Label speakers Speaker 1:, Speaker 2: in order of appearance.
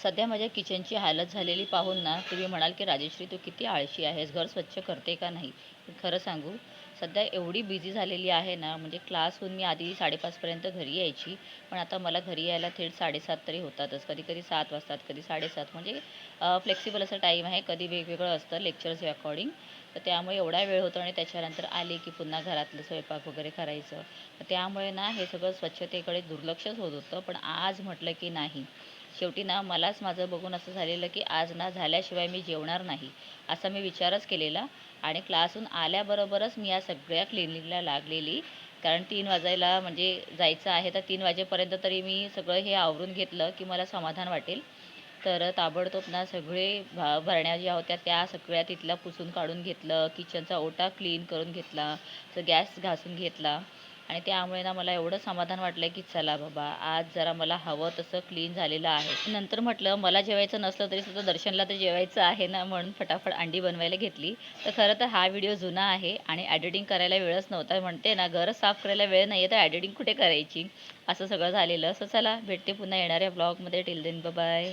Speaker 1: सध्या माझ्या किचनची हालत झालेली पाहून ना तुम्ही म्हणाल की राजेश्री तू किती आळशी आहेस, घर स्वच्छ करते का नाही. पण खरं सांगू, सध्या एवढी बिझी झालेली आहे ना, म्हणजे क्लासहून मी आधी 5:30पर्यंत घरी यायची. पण आता मला घरी यायला थेट 7:30 तरी होतातच. कधी कधी 7 वाजतात, कधी 7:30. म्हणजे फ्लेक्सिबल असं टाईम आहे, कधी वेगवेगळं असतं लेक्चर्सच्या अकॉर्डिंग. तर त्यामुळे एवढा वेळ होतो आणि त्याच्यानंतर आले की पुन्हा घरातलं स्वयंपाक वगैरे करायचं. तर त्यामुळे ना हे सगळं स्वच्छतेकडे दुर्लक्षच होत होतं. पण आज म्हटलं की नाही, शेवटी ना मलाच माझं बघून असं झालेलं की आज ना झाल्याशिवाय मी जेवणार नाही, असा मी विचारच केलेला. आणि क्लासहून आल्याबरोबरच मी या सगळ्या क्लिनिंगला लागलेली. कारण 3 वाजायला म्हणजे जायचं आहे, तर 3 वाजेपर्यंत तरी मी सगळं हे आवरून घेतलं की मला समाधान वाटेल. तर ताबडतोब ना सगळे भरण्या ज्या होत्या त्या सगळ्या तिथल्या पुसून काढून घेतलं, किचनचा ओटा क्लीन करून घेतला, तर गॅस घासून घेतला. आणि त्यामुळे ना मला एवढं समाधान वाटलं की चला बाबा, आज जरा मला हवं तसं क्लीन झालेलं आहे. नंतर म्हटलं मला जेवायचं नसलं तरी सुद्धा दर्शनला तर जेवायचं आहे ना, म्हणून फटाफट अंडी बनवायला घेतली. तर खरं तर हा व्हिडिओ जुना आहे आणि एडिटिंग करायला वेळच नव्हता. म्हणते ना, घर साफ करायला वेळ नाही आहे तर एडिटिंग कुठे करायची, असं सगळं झालेलं. असं चला भेटते पुन्हा येणाऱ्या ब्लॉगमध्ये. Till then bye.